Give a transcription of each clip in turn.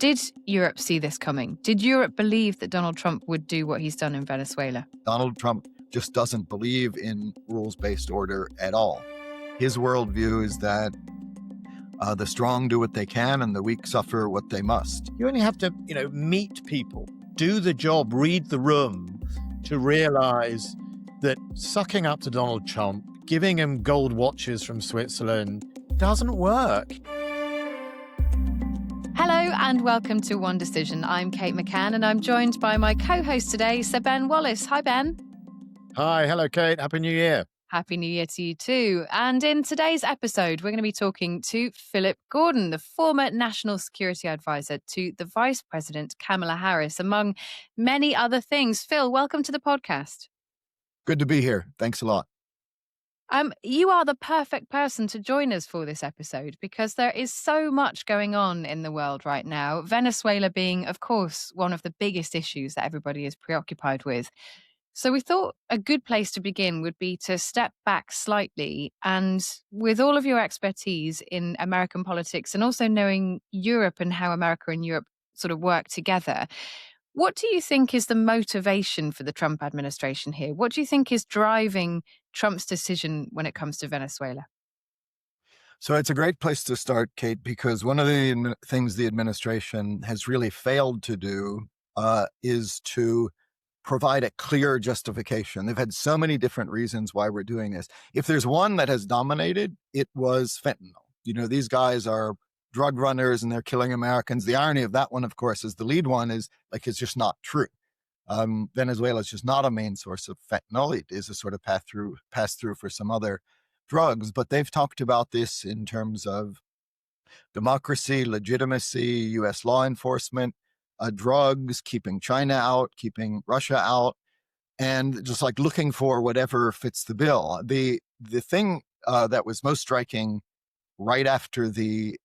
Did Europe see this coming? Did Europe believe that Donald Trump would do what he's done in Venezuela? Donald Trump just doesn't believe in rules-based order at all. His worldview is that the strong do what they can and the weak suffer what they must. You only have to, meet people, do the job, read the room to realize that sucking up to Donald Trump, giving him gold watches from Switzerland doesn't work. Hello and welcome to One Decision. I'm Kate McCann and I'm joined by my co-host today, Sir Ben Wallace. Hi, Ben. Hi. Hello, Kate. Happy New Year. Happy New Year to you too. And in today's episode, we're going to be talking to Philip Gordon, the former National Security Advisor to the Vice President Kamala Harris, among many other things. Phil, welcome to the podcast. Good to be here. Thanks a lot. You are the perfect person to join us for this episode because there is so much going on in the world right now. Venezuela being, of course, one of the biggest issues that everybody is preoccupied with. So we thought a good place to begin would be to step back slightly and with all of your expertise in American politics and also knowing Europe and how America and Europe sort of work together, what do you think is the motivation for the Trump administration here? What do you think is driving Trump's decision when it comes to Venezuela? So it's a great place to start, Kate, because one of the things the administration has really failed to do is to provide a clear justification. They've had so many different reasons why we're doing this. If there's one that has dominated, it was fentanyl. These guys are drug runners and they're killing Americans. The irony of that one, of course, is the lead one is it's just not true. Venezuela is just not a main source of fentanyl. It is a sort of pass through for some other drugs, but they've talked about this in terms of democracy, legitimacy, U.S. law enforcement, drugs, keeping China out, keeping Russia out, and just looking for whatever fits the bill. The thing that was most striking right after the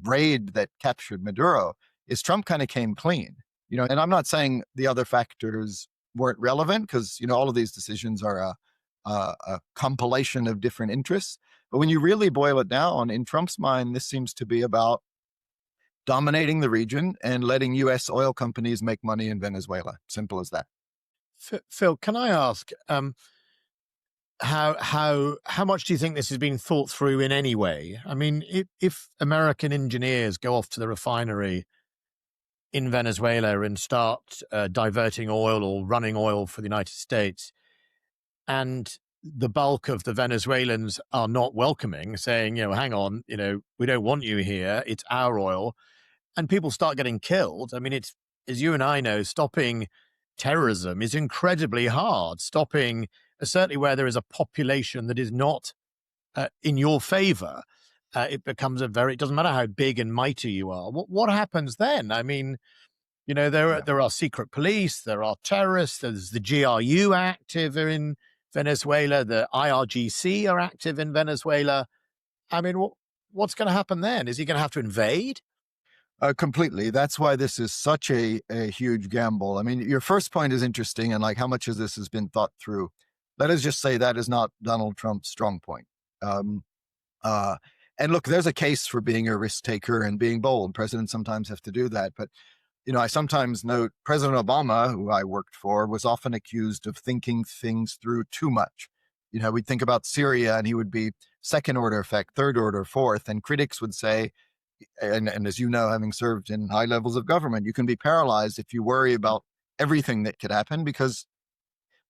raid that captured Maduro is Trump kind of came clean. And I'm not saying the other factors weren't relevant because, all of these decisions are a compilation of different interests. But when you really boil it down, in Trump's mind, this seems to be about dominating the region and letting U.S. oil companies make money in Venezuela. Simple as that. Phil, can I ask, how much do you think this has been thought through in any way? I mean, if American engineers go off to the refinery in Venezuela and start diverting oil or running oil for the United States, and the bulk of the Venezuelans are not welcoming, saying, hang on, we don't want you here, it's our oil, and people start getting killed. I mean, it's, as you and I know, stopping terrorism is incredibly hard. Stopping, certainly where there is a population that is not in your favor, it becomes it doesn't matter how big and mighty you are. What happens then? I mean, there are secret police, there are terrorists, there's the GRU active in Venezuela, the IRGC are active in Venezuela. I mean, what's going to happen then? Is he going to have to invade? Completely. That's why this is such a huge gamble. I mean, your first point is interesting and how much of this has been thought through. Let us just say that is not Donald Trump's strong point. And look, there's a case for being a risk taker and being bold. Presidents sometimes have to do that. But, I sometimes note President Obama, who I worked for, was often accused of thinking things through too much. We'd think about Syria and he would be second order effect, third order, fourth. And critics would say, and as you know, having served in high levels of government, you can be paralyzed if you worry about everything that could happen because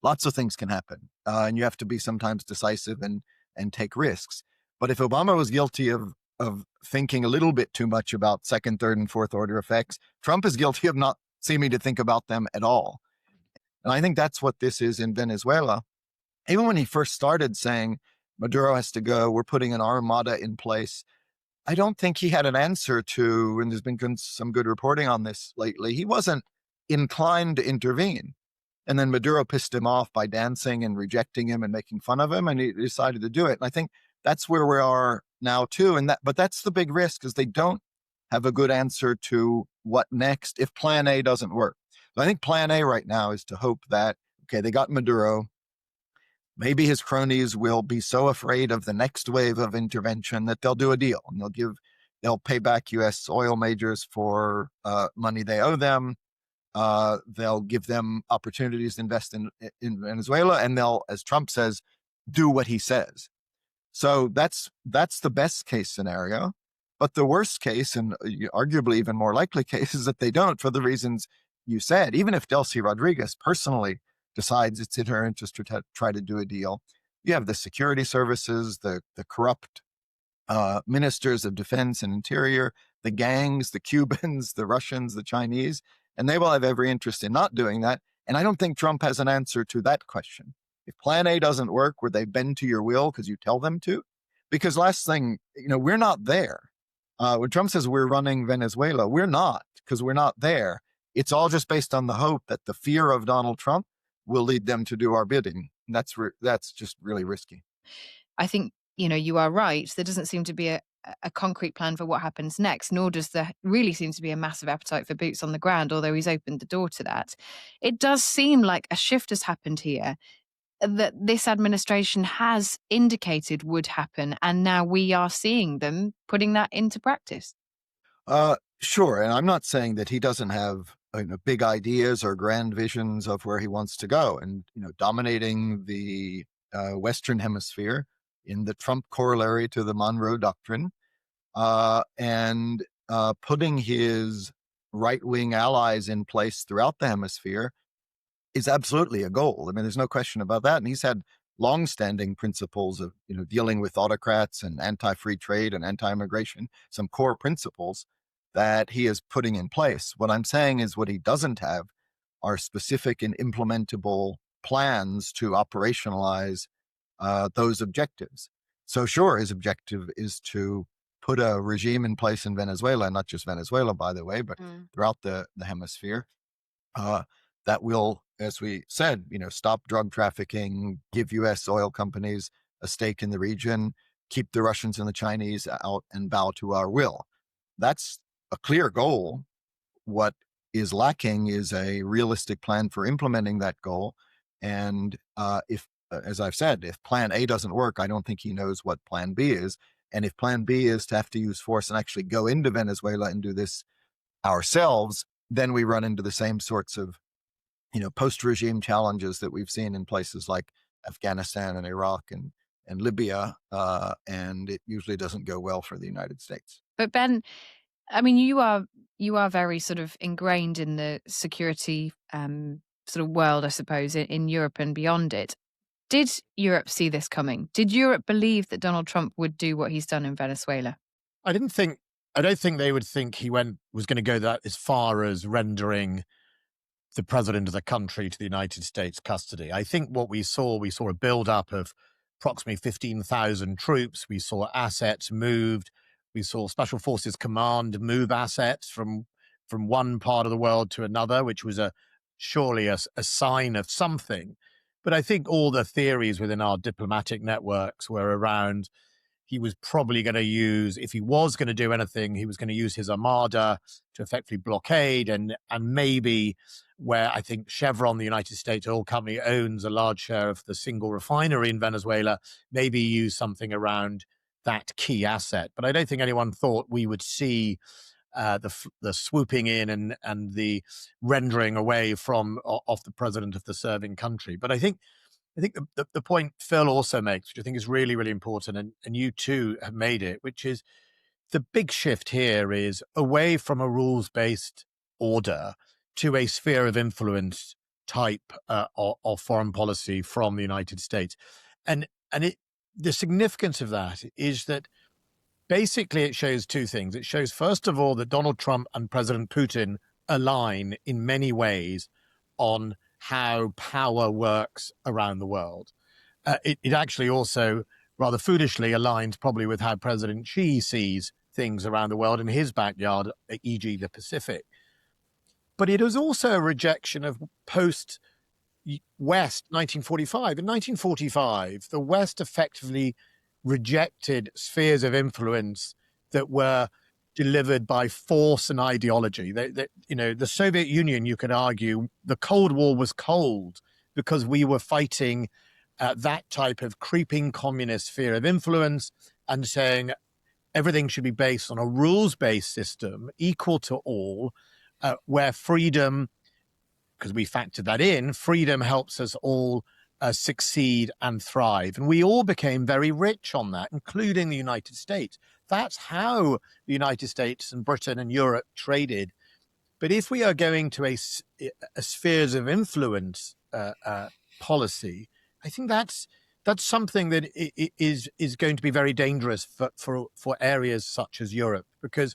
lots of things can happen. And you have to be sometimes decisive and take risks. But if Obama was guilty of thinking a little bit too much about second, third, and fourth order effects, Trump is guilty of not seeming to think about them at all. And I think that's what this is in Venezuela. Even when he first started saying Maduro has to go, we're putting an armada in place, I don't think he had an answer to, and there's been some good reporting on this lately, he wasn't inclined to intervene. And then Maduro pissed him off by dancing and rejecting him and making fun of him, and he decided to do it. And I think that's where we are now too. But that's the big risk, is they don't have a good answer to what next if plan A doesn't work. So I think plan A right now is to hope that, okay, they got Maduro. Maybe his cronies will be so afraid of the next wave of intervention that they'll do a deal and they'll give They'll pay back U.S. oil majors for money they owe them. They'll give them opportunities to invest in Venezuela, and they'll, as Trump says, do what he says. So that's the best case scenario. But the worst case, and arguably even more likely case, is that they don't, for the reasons you said. Even if Delcy Rodriguez personally decides it's in her interest to try to do a deal, you have the security services, the corrupt ministers of defense and interior, the gangs, the Cubans, the Russians, the Chinese, and they will have every interest in not doing that. And I don't think Trump has an answer to that question. If plan A doesn't work, would they bend to your will because you tell them to? Because last thing, we're not there. When Trump says we're running Venezuela, we're not, because we're not there. It's all just based on the hope that the fear of Donald Trump will lead them to do our bidding. And that's just really risky. I think, you are right. There doesn't seem to be a concrete plan for what happens next, nor does there really seem to be a massive appetite for boots on the ground, although he's opened the door to that. It does seem like a shift has happened here that this administration has indicated would happen, and now we are seeing them putting that into practice. Sure, and I'm not saying that he doesn't have big ideas or grand visions of where he wants to go, and dominating the Western Hemisphere in the Trump corollary to the Monroe Doctrine, and putting his right-wing allies in place throughout the hemisphere is absolutely a goal. I mean, there's no question about that. And he's had long-standing principles of, dealing with autocrats and anti-free trade and anti-immigration, some core principles that he is putting in place. What I'm saying is what he doesn't have are specific and implementable plans to operationalize those objectives. So sure, his objective is to put a regime in place in Venezuela, not just Venezuela, by the way, but throughout the hemisphere, that will, as we said, stop drug trafficking, give U.S. oil companies a stake in the region, keep the Russians and the Chinese out and bow to our will. That's a clear goal. What is lacking is a realistic plan for implementing that goal. And if, as I've said, if plan A doesn't work, I don't think he knows what plan B is. And if plan B is to have to use force and actually go into Venezuela and do this ourselves, then we run into the same sorts of post-regime challenges that we've seen in places like Afghanistan and Iraq and Libya, and it usually doesn't go well for the United States. But Ben, I mean, you are very sort of ingrained in the security sort of world, I suppose, in Europe and beyond it. Did Europe see this coming? Did Europe believe that Donald Trump would do what he's done in Venezuela? I don't think they would think he was going to go that as far as rendering the president of the country to the United States custody. I think what we saw a buildup of approximately 15,000 troops. We saw assets moved. We saw Special Forces Command move assets from one part of the world to another, which was surely a sign of something. But I think all the theories within our diplomatic networks were around he was probably going to use, if he was going to do anything, he was going to use his armada to effectively blockade and maybe where I think Chevron, the United States oil company, owns a large share of the single refinery in Venezuela, maybe use something around that key asset. But I don't think anyone thought we would see the swooping in and the rendering away of the president of the serving country. But I think the point Phil also makes, which I think is really, really important, and you too have made it, which is the big shift here is away from a rules-based order to a sphere of influence type of foreign policy from the United States. And the significance of that is that basically it shows two things. It shows, first of all, that Donald Trump and President Putin align in many ways on how power works around the world. It actually also rather foolishly aligns probably with how President Xi sees things around the world in his backyard, e.g. the Pacific. But it was also a rejection of post-West 1945. In 1945, the West effectively rejected spheres of influence that were delivered by force and ideology. The Soviet Union, you could argue, the Cold War was cold because we were fighting that type of creeping communist sphere of influence and saying everything should be based on a rules-based system, equal to all, where freedom, because we factored that in, freedom helps us all succeed and thrive. And we all became very rich on that, including the United States. That's how the United States and Britain and Europe traded. But if we are going to a spheres of influence policy, I think that's something that is going to be very dangerous for areas such as Europe, because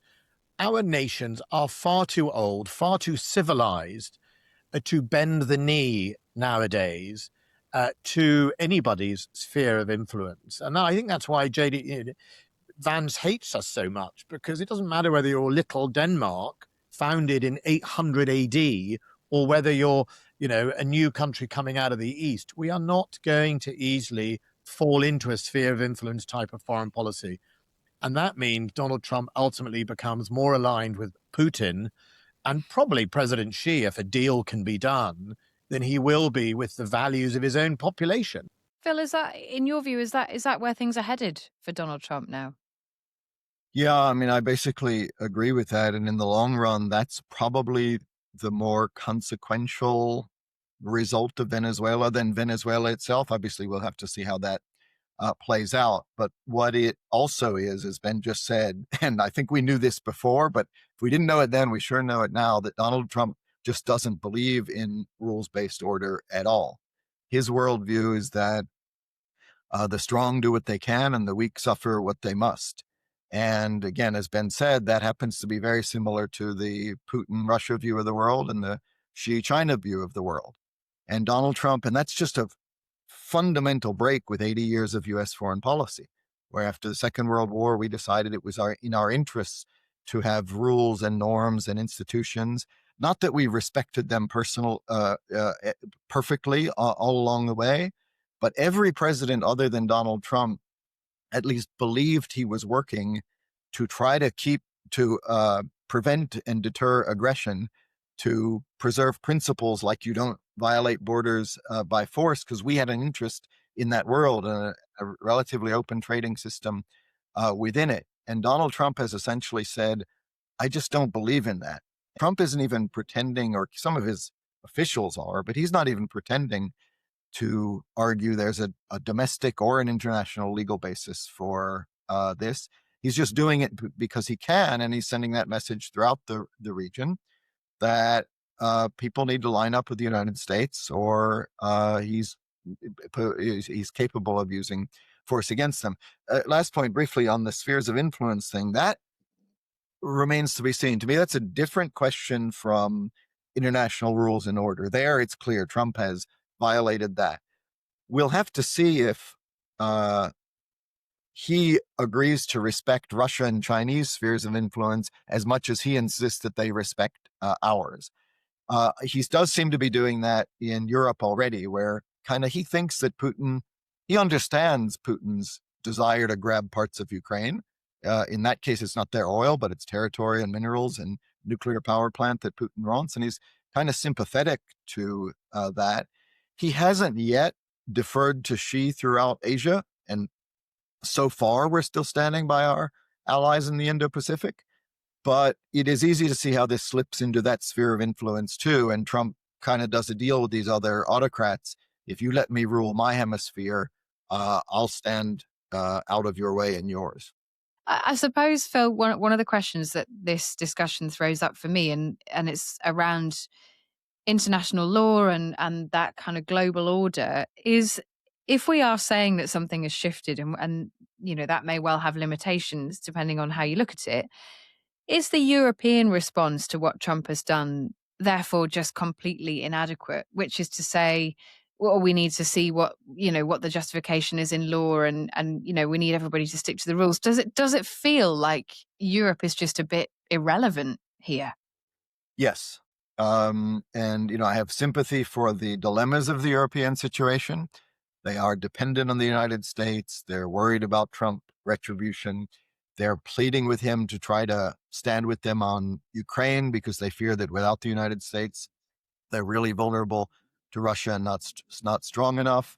our nations are far too old, far too civilized to bend the knee nowadays to anybody's sphere of influence. And I think that's why Vance hates us so much, because it doesn't matter whether you're little Denmark, founded in 800 AD, or whether you're, a new country coming out of the East. We are not going to easily fall into a sphere of influence type of foreign policy. And that means Donald Trump ultimately becomes more aligned with Putin and probably President Xi, if a deal can be done, than he will be with the values of his own population. Phil, is that, in your view, is that where things are headed for Donald Trump now? Yeah, I mean, I basically agree with that. And in the long run, that's probably the more consequential result of Venezuela than Venezuela itself. Obviously, we'll have to see how that plays out. But what it also is, as Ben just said, and I think we knew this before, but if we didn't know it then, we sure know it now, that Donald Trump just doesn't believe in rules-based order at all. His worldview is that the strong do what they can and the weak suffer what they must. And again, as Ben said, that happens to be very similar to the Putin-Russia view of the world and the Xi-China view of the world. And Donald Trump, and that's just a fundamental break with 80 years of U.S. foreign policy, where after the Second World War, we decided it was in our interests to have rules and norms and institutions. Not that we respected them perfectly all along the way, but every president other than Donald Trump at least believed he was working to try to prevent and deter aggression, to preserve principles like you don't violate borders by force, because we had an interest in that world and a relatively open trading system within it. And Donald Trump has essentially said, I just don't believe in that. Trump isn't even pretending, or some of his officials are, but he's not even pretending to argue there's a domestic or an international legal basis for this. He's just doing it because he can, and he's sending that message throughout the region that people need to line up with the United States, or he's capable of using force against them. Last point briefly on the spheres of influence thing, that remains to be seen. To me, that's a different question from international rules and order. There, it's clear Trump has violated that. We'll have to see if he agrees to respect Russia and Chinese spheres of influence as much as he insists that they respect ours. He does seem to be doing that in Europe already, where kind of he thinks that he understands Putin's desire to grab parts of Ukraine. In that case, it's not their oil, but it's territory and minerals and nuclear power plant that Putin wants. And he's kind of sympathetic to that. He hasn't yet deferred to Xi throughout Asia. And so far, we're still standing by our allies in the Indo-Pacific. But it is easy to see how this slips into that sphere of influence too. And Trump kind of does a deal with these other autocrats. If you let me rule my hemisphere, I'll stand out of your way and yours. I suppose, Phil, one of the questions that this discussion throws up for me, and it's around international law and that kind of global order, is if we are saying that something has shifted and that may well have limitations depending on how you look at it, is the European response to what Trump has done therefore just completely inadequate? Which is to say, well, we need to see what the justification is in law, and we need everybody to stick to the rules. Does it feel like Europe is just a bit irrelevant here? Yes. And I have sympathy for the dilemmas of the European situation. They are dependent on the United States. They're worried about Trump retribution. They're pleading with him to try to stand with them on Ukraine because they fear that without the United States, they're really vulnerable to Russia and not strong enough.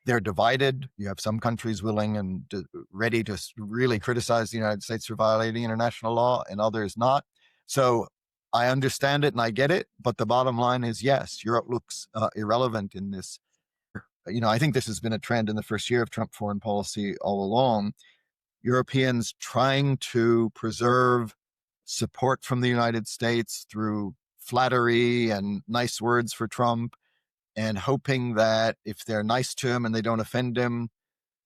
they're divided. You have some countries willing and ready to really criticize the United States for violating international law and others not. So I understand it and I get it. But the bottom line is, yes, Europe looks irrelevant in this. I think this has been a trend in the first year of Trump foreign policy all along. Europeans trying to preserve support from the United States through flattery and nice words for Trump, and hoping that if they're nice to him and they don't offend him,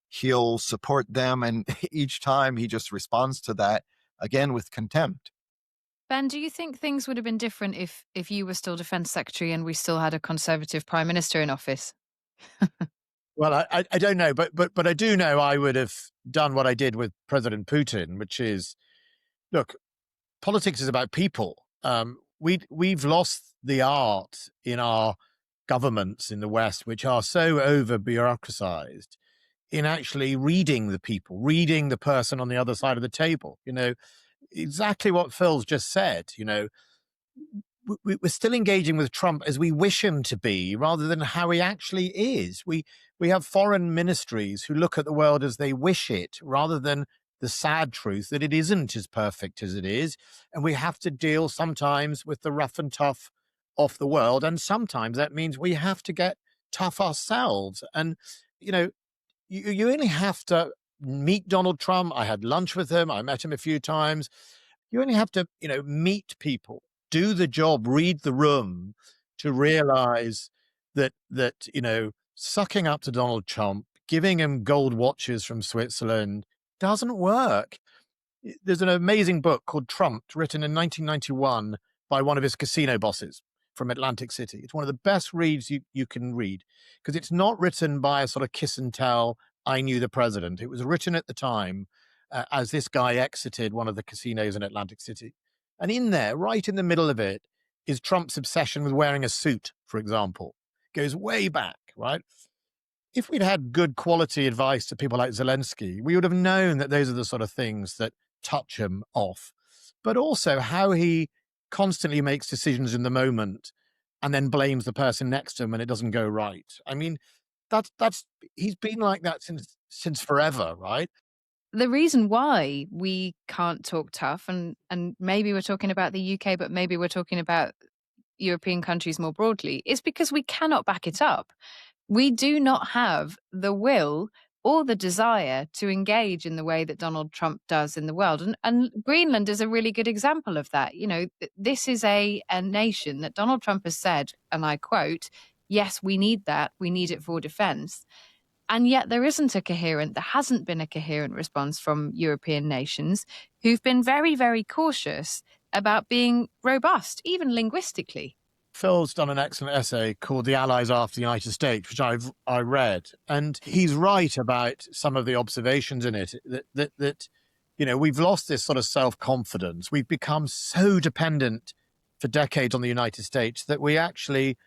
he'll support them. And each time he just responds to that again with contempt. Ben, do you think things would have been different if you were still Defense Secretary and we still had a Conservative Prime Minister in office? Well, I don't know, but I do know I would have done what I did with President Putin, which is, look, politics is about people. We've lost the art in our governments in the West, which are so over bureaucratized, in actually reading the people, reading the person on the other side of the table. Exactly what Phil's just said. We're still engaging with Trump as we wish him to be, rather than how he actually is. We have foreign ministries who look at the world as they wish it, rather than the sad truth that it isn't as perfect as it is. And we have to deal sometimes with the rough and tough of the world. And sometimes that means we have to get tough ourselves. And, you only have to meet Donald Trump. I had lunch with him. I met him a few times. You only have to, meet people, do the job, read the room, to realize that, sucking up to Donald Trump, giving him gold watches from Switzerland doesn't work. There's an amazing book called Trumped, written in 1991 by one of his casino bosses from Atlantic City. It's one of the best reads you can read, because it's not written by a sort of kiss and tell, I knew the president. It was written at the time as this guy exited one of the casinos in Atlantic City. And in there, right in the middle of it, is Trump's obsession with wearing a suit, for example. Goes way back, right? If we'd had good quality advice to people like Zelensky, we would have known that those are the sort of things that touch him off. But also how he constantly makes decisions in the moment and then blames the person next to him when it doesn't go right. I mean, that's he's been like that since forever, right? The reason why we can't talk tough, and maybe we're talking about the UK, but maybe we're talking about European countries more broadly, is because we cannot back it up. We do not have the will or the desire to engage in the way that Donald Trump does in the world. And Greenland is a really good example of that. This is a nation that Donald Trump has said, and I quote, yes, we need that. We need it for defense. And yet there hasn't been a coherent response from European nations who've been very, very cautious about being robust, even linguistically. Phil's done an excellent essay called The Allies After the United States, which I read. And he's right about some of the observations in it, that we've lost this sort of self-confidence. We've become so dependent for decades on the United States that we actually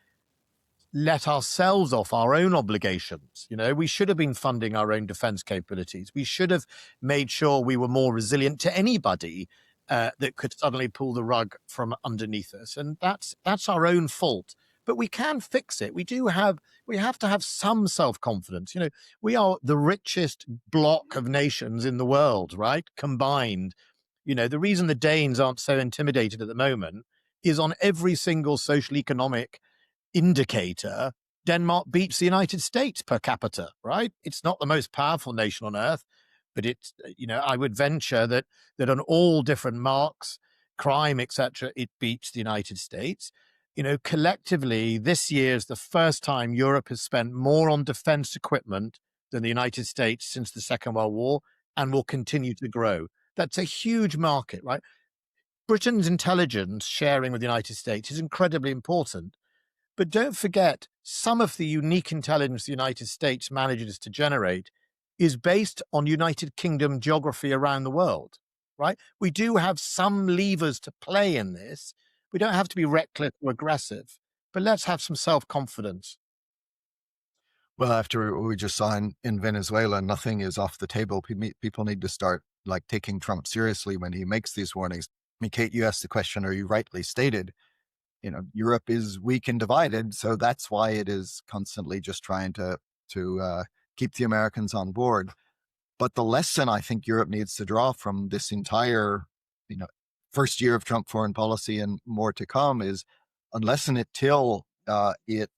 let ourselves off our own obligations. We should have been funding our own defense capabilities. We should have made sure we were more resilient to anybody that could suddenly pull the rug from underneath us. And that's our own fault. But we can fix it. We have to have some self-confidence. We are the richest block of nations in the world, right? Combined. The reason the Danes aren't so intimidated at the moment is on every single social economic indicator, Denmark beats the United States per capita, right? It's not the most powerful nation on earth, but it's, I would venture that on all different marks, crime, etc., it beats the United States. Collectively, this year is the first time Europe has spent more on defense equipment than the United States since the Second World War, and will continue to grow. That's a huge market, right? Britain's intelligence sharing with the United States is incredibly important. But don't forget, some of the unique intelligence the United States manages to generate is based on United Kingdom geography around the world, right? We do have some levers to play in this. We don't have to be reckless or aggressive, but let's have some self-confidence. Well, after what we just saw in Venezuela, nothing is off the table. People need to start taking Trump seriously when he makes these warnings. I mean, Kate, you asked the question, or you rightly stated, Europe is weak and divided, so that's why it is constantly just trying to keep the Americans on board. But the lesson I think Europe needs to draw from this entire, first year of Trump foreign policy and more to come is unless and until it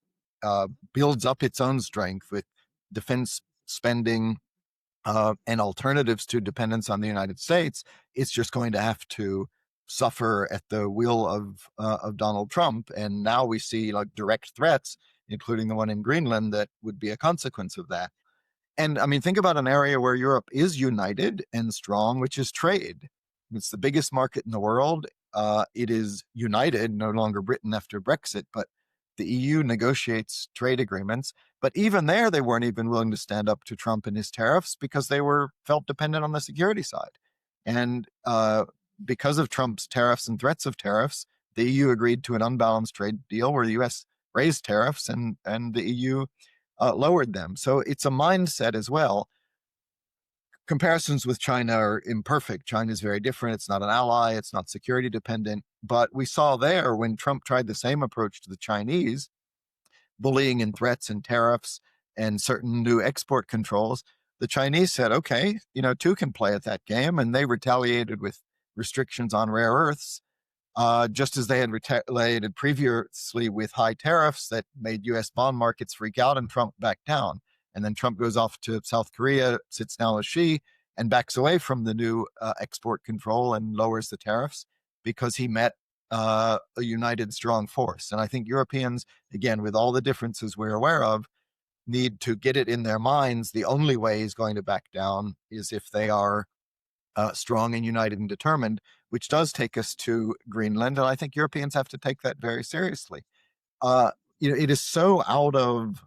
builds up its own strength with defense spending and alternatives to dependence on the United States, it's just going to have to suffer at the will of Donald Trump. And now we see like direct threats, including the one in Greenland, that would be a consequence of that. And I mean, think about an area where Europe is united and strong, which is trade. It's the biggest market in the world. It is united, no longer Britain after Brexit, but the EU negotiates trade agreements. But even there, they weren't even willing to stand up to Trump and his tariffs because they felt dependent on the security side. And because of Trump's tariffs and threats of tariffs, the EU agreed to an unbalanced trade deal where the US raised tariffs and the EU lowered them. So it's a mindset as well. Comparisons with China are imperfect. China is very different. It's not an ally. It's not security dependent. But we saw there when Trump tried the same approach to the Chinese, bullying and threats and tariffs and certain new export controls, the Chinese said, okay, two can play at that game. And they retaliated with restrictions on rare earths, just as they had retaliated previously with high tariffs that made U.S. bond markets freak out and Trump backed down. And then Trump goes off to South Korea, sits down with Xi, and backs away from the new export control and lowers the tariffs because he met a united, strong force. And I think Europeans, again, with all the differences we're aware of, need to get it in their minds. The only way he's going to back down is if they are strong and united and determined, which does take us to Greenland. And I think Europeans have to take that very seriously. It is so out of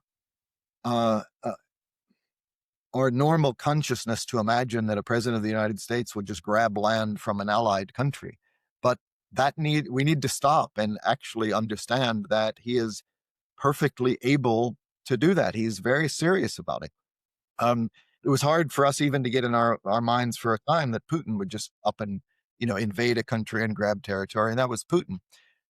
our normal consciousness to imagine that a president of the United States would just grab land from an allied country. But we need to stop and actually understand that he is perfectly able to do that. He's very serious about it. It was hard for us even to get in our minds for a time that Putin would just up and, invade a country and grab territory. And that was Putin.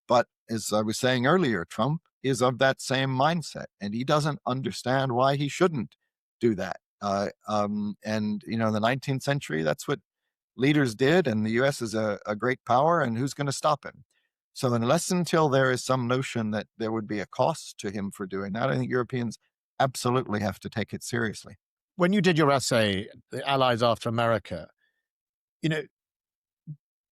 But as I was saying earlier, Trump is of that same mindset and he doesn't understand why he shouldn't do that. And, in the 19th century, that's what leaders did. And the US is a great power, and who's going to stop him? So unless until there is some notion that there would be a cost to him for doing that, I think Europeans absolutely have to take it seriously. When you did your essay, The Allies After America,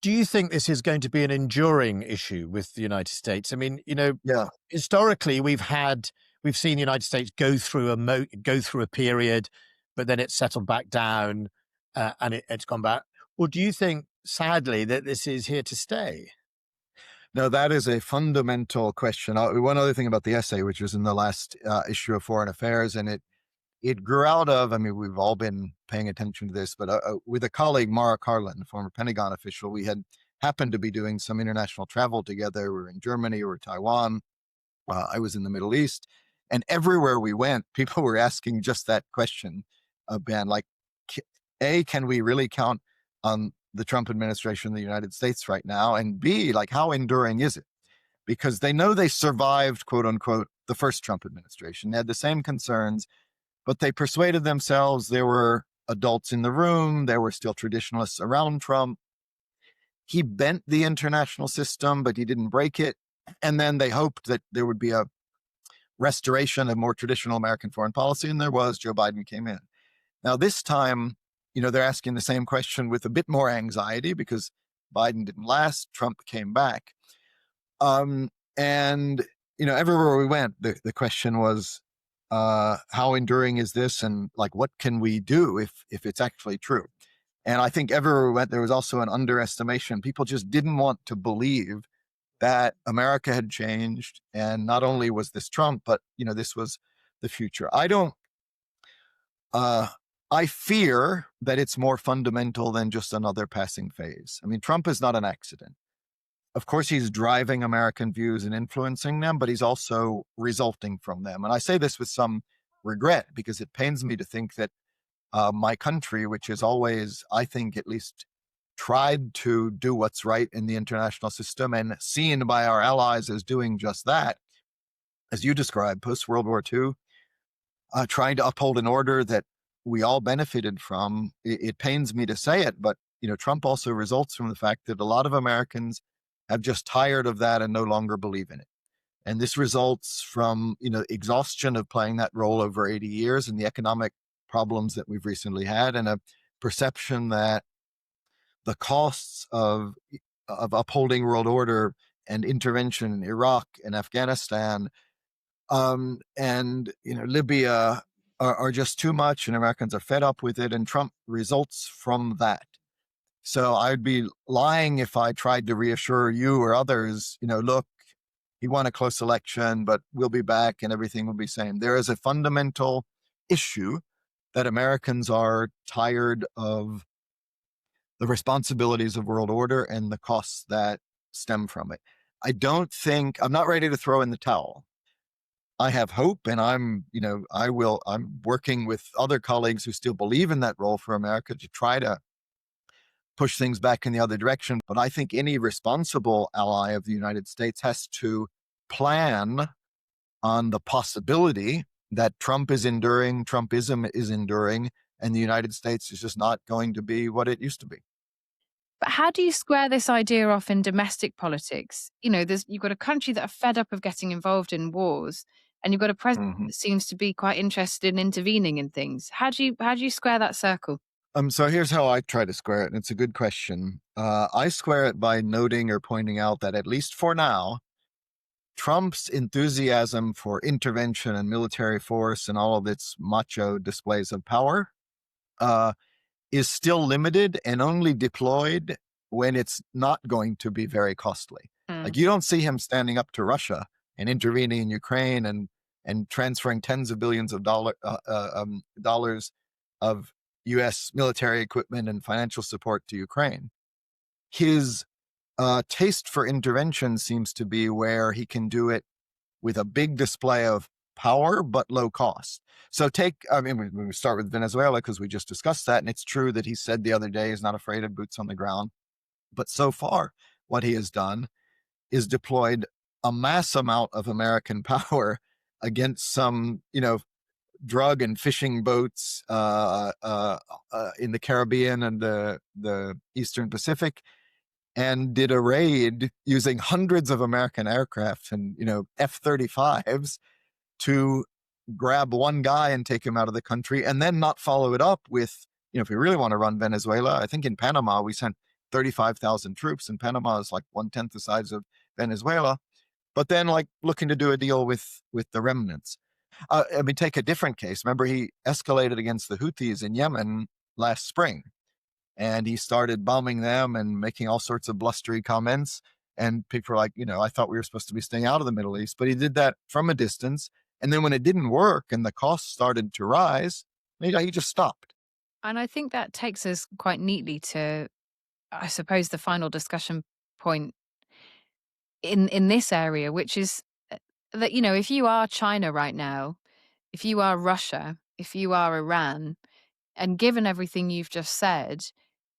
do you think this is going to be an enduring issue with the United States? I mean, Yeah. Historically, we've seen the United States go through a period, but then it's settled back down and it's gone back. Or do you think, sadly, that this is here to stay? No, that is a fundamental question. One other thing about the essay, which was in the last issue of Foreign Affairs, and it grew out of, we've all been paying attention to this, but with a colleague, Mara Karlin, former Pentagon official, we had happened to be doing some international travel together. We were in Germany, we were in Taiwan. I was in the Middle East. And everywhere we went, people were asking just that question, Ben, like, A, can we really count on the Trump administration in the United States right now? And B, like, how enduring is it? Because they know they survived, quote unquote, the first Trump administration. They had the same concerns, but they persuaded themselves there were adults in the room. There were still traditionalists around Trump. He bent the international system, but he didn't break it. And then they hoped that there would be a restoration of more traditional American foreign policy. And there was. Joe Biden came in. Now, this time, they're asking the same question with a bit more anxiety because Biden didn't last. Trump came back. And, everywhere we went, the question was, how enduring is this? And like, what can we do if it's actually true? And I think everywhere we went, there was also an underestimation. People just didn't want to believe that America had changed. And not only was this Trump, but, this was the future. I fear that it's more fundamental than just another passing phase. Trump is not an accident. Of course, he's driving American views and influencing them, but he's also resulting from them. And I say this with some regret because it pains me to think that my country, which has always, I think, at least tried to do what's right in the international system and seen by our allies as doing just that, as you described, post-World War II, trying to uphold an order that we all benefited from. It pains me to say it, but Trump also results from the fact that a lot of Americans have just tired of that and no longer believe in it. And this results from exhaustion of playing that role over 80 years and the economic problems that we've recently had, and a perception that the costs of upholding world order and intervention in Iraq and Afghanistan and Libya are just too much, and Americans are fed up with it, and Trump results from that. So I'd be lying if I tried to reassure you or others, look, he won a close election, but we'll be back and everything will be same. There is a fundamental issue that Americans are tired of the responsibilities of world order and the costs that stem from it. I'm not ready to throw in the towel. I have hope, and I'm working with other colleagues who still believe in that role for America to try to push things back in the other direction. But I think any responsible ally of the United States has to plan on the possibility that Trumpism is enduring, and the United States is just not going to be what it used to be. But how do you square this idea off in domestic politics? You've got a country that are fed up of getting involved in wars, and you've got a president that seems to be quite interested in intervening in things. How do you square that circle? So here's how I try to square it, and it's a good question. I square it by noting or pointing out that, at least for now, Trump's enthusiasm for intervention and military force and all of its macho displays of power is still limited and only deployed when it's not going to be very costly. Like, you don't see him standing up to Russia and intervening in Ukraine and transferring tens of billions of dollars of U.S. military equipment and financial support to Ukraine. His taste for intervention seems to be where he can do it with a big display of power but low cost. So we start with Venezuela because we just discussed that, and it's true that he said the other day he's not afraid of boots on the ground. But so far, what he has done is deployed a mass amount of American power against some, drug and fishing boats in the Caribbean and the Eastern Pacific, and did a raid using hundreds of American aircraft and F-35s to grab one guy and take him out of the country, and then not follow it up with, if we really want to run Venezuela, I think in Panama we sent 35,000 troops, and Panama is like 1/10 the size of Venezuela, but then looking to do a deal with the remnants. Take a different case. Remember, he escalated against the Houthis in Yemen last spring, and he started bombing them and making all sorts of blustery comments. And people were like, I thought we were supposed to be staying out of the Middle East. But he did that from a distance. And then when it didn't work and the costs started to rise, he just stopped. And I think that takes us quite neatly to, I suppose, the final discussion point in this area, which is that, if you are China right now, if you are Russia, if you are Iran, and given everything you've just said,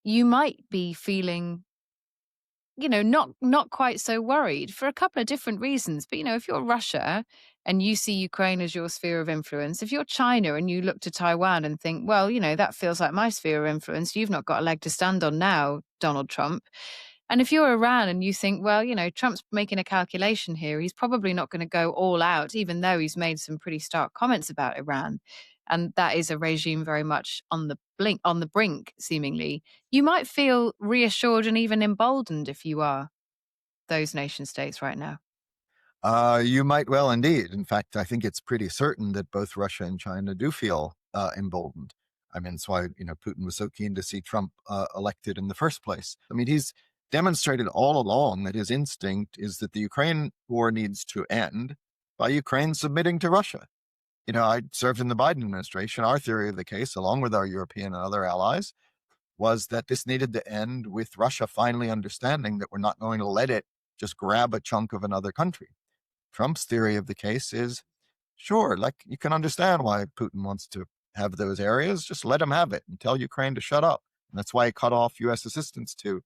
you might be feeling, not quite so worried for a couple of different reasons. But, if you're Russia and you see Ukraine as your sphere of influence, if you're China and you look to Taiwan and think, well, that feels like my sphere of influence, you've not got a leg to stand on now, Donald Trump. And if you're Iran and you think, well, Trump's making a calculation here, he's probably not going to go all out, even though he's made some pretty stark comments about Iran. And that is a regime very much on the brink, seemingly. You might feel reassured and even emboldened if you are those nation states right now. You might well indeed. In fact, I think it's pretty certain that both Russia and China do feel emboldened. It's why, Putin was so keen to see Trump elected in the first place. He's demonstrated all along that his instinct is that the Ukraine war needs to end by Ukraine submitting to Russia. I served in the Biden administration. Our theory of the case, along with our European and other allies, was that this needed to end with Russia finally understanding that we're not going to let it just grab a chunk of another country. Trump's theory of the case is, sure, you can understand why Putin wants to have those areas, just let him have it and tell Ukraine to shut up. And that's why he cut off U.S. assistance to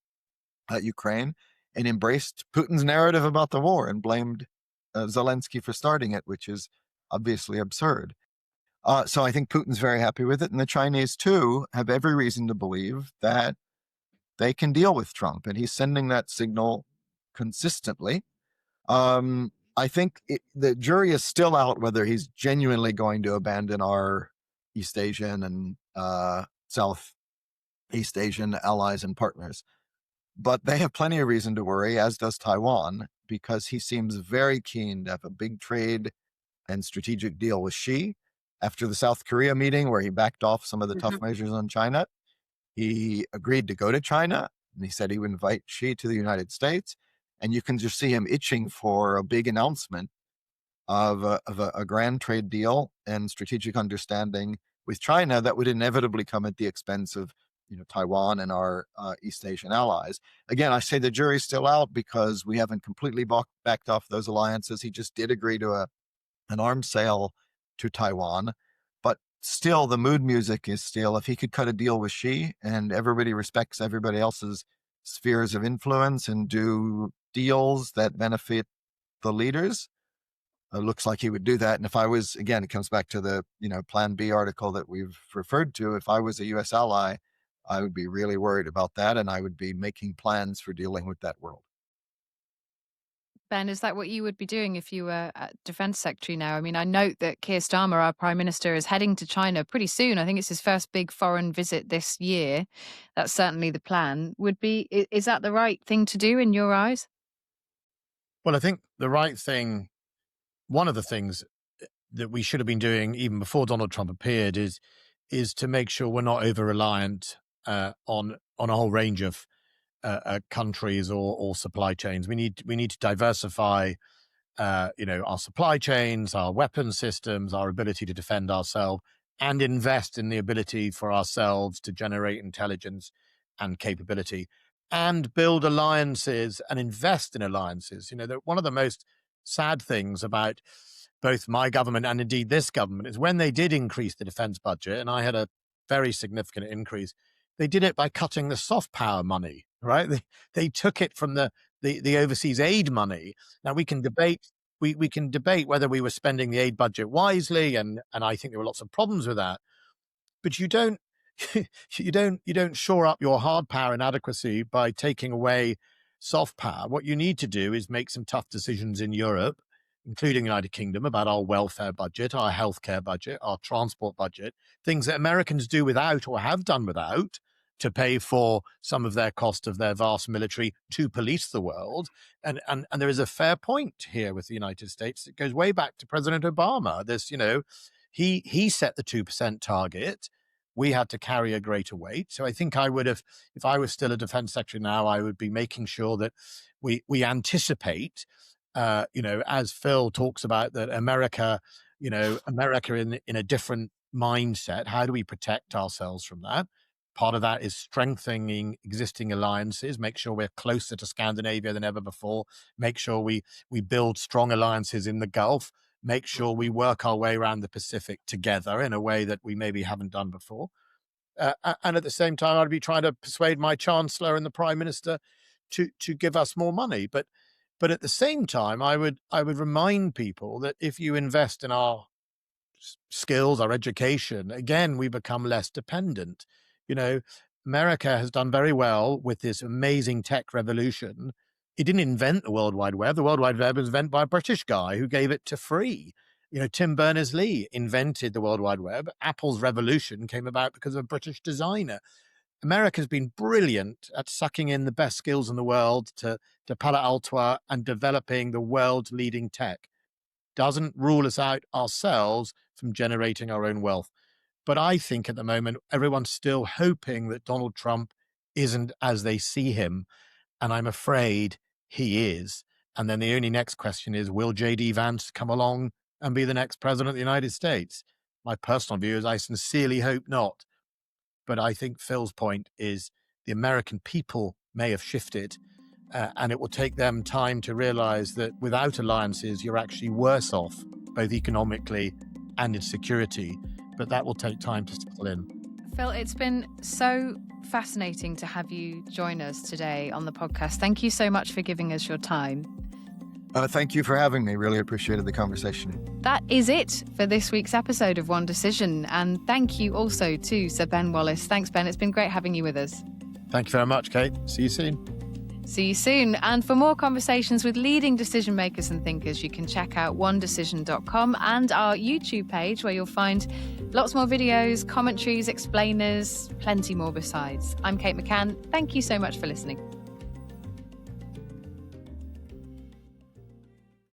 Ukraine and embraced Putin's narrative about the war and blamed Zelensky for starting it, which is obviously absurd. So I think Putin's very happy with it. And the Chinese, too, have every reason to believe that they can deal with Trump. And he's sending that signal consistently. I think the jury is still out whether he's genuinely going to abandon our East Asian and Southeast Asian allies and partners. But they have plenty of reason to worry, as does Taiwan, because he seems very keen to have a big trade and strategic deal with Xi. After the South Korea meeting, where he backed off some of the tough measures on China, he agreed to go to China, and he said he would invite Xi to the United States. And you can just see him itching for a big announcement of a grand trade deal and strategic understanding with China that would inevitably come at the expense of Taiwan and our East Asian allies. Again, I say the jury's still out because we haven't completely backed off those alliances. He just did agree to an arms sale to Taiwan, but still the mood music is still, if he could cut a deal with Xi and everybody respects everybody else's spheres of influence and do deals that benefit the leaders, it looks like he would do that. And if I was, again, it comes back to the Plan B article that we've referred to. If I was a U.S. ally, I would be really worried about that, and I would be making plans for dealing with that world. Ben, is that what you would be doing if you were Defense Secretary now? I mean, I note that Keir Starmer, our Prime Minister, is heading to China pretty soon. I think it's his first big foreign visit this year. That's certainly the plan. Is that the right thing to do in your eyes? Well, I think the right thing, one of the things that we should have been doing even before Donald Trump appeared is to make sure we're not over-reliant on a whole range of countries or supply chains. We need to diversify, our supply chains, our weapon systems, our ability to defend ourselves, and invest in the ability for ourselves to generate intelligence and capability, and build alliances and invest in alliances. One of the most sad things about both my government and indeed this government is when they did increase the defense budget, and I had a very significant increase, they did it by cutting the soft power money, right? They took it from the overseas aid money. Now we can debate whether we were spending the aid budget wisely, and I think there were lots of problems with that. But you don't shore up your hard power inadequacy by taking away soft power. What you need to do is make some tough decisions in Europe, including the United Kingdom, about our welfare budget, our healthcare budget, our transport budget, things that Americans do without or have done without to pay for some of their cost of their vast military to police the world. And there is a fair point here with the United States. It goes way back to President Obama. He set the 2% target. We had to carry a greater weight. So I think I would have, if I was still a defense secretary now, I would be making sure that we anticipate, as Phil talks about, that America in a different mindset. How do we protect ourselves from that? Part of that is strengthening existing alliances, make sure we're closer to Scandinavia than ever before, make sure we build strong alliances in the Gulf, make sure we work our way around the Pacific together in a way that we maybe haven't done before. And at the same time, I'd be trying to persuade my Chancellor and the Prime Minister to give us more money. But at the same time, I would remind people that if you invest in our skills, our education, again, we become less dependent. America has done very well with this amazing tech revolution. It didn't invent the World Wide Web. The World Wide Web was invented by a British guy who gave it to free. Tim Berners-Lee invented the World Wide Web. Apple's revolution came about because of a British designer. America's been brilliant at sucking in the best skills in the world to Palo Alto and developing the world's leading tech. Doesn't rule us out ourselves from generating our own wealth. But I think at the moment, everyone's still hoping that Donald Trump isn't as they see him. And I'm afraid he is. And then the only next question is, will J.D. Vance come along and be the next president of the United States? My personal view is I sincerely hope not. But I think Phil's point is the American people may have shifted, and it will take them time to realize that without alliances, you're actually worse off, both economically and in security. But that will take time to settle in. Phil, it's been so fascinating to have you join us today on the podcast. Thank you so much for giving us your time. Thank you for having me. Really appreciated the conversation. That is it for this week's episode of One Decision. And thank you also to Sir Ben Wallace. Thanks, Ben. It's been great having you with us. Thank you very much, Kate. See you soon. See you soon. And for more conversations with leading decision makers and thinkers, you can check out onedecision.com and our YouTube page, where you'll find lots more videos, commentaries, explainers, plenty more besides. I'm Kate McCann. Thank you so much for listening.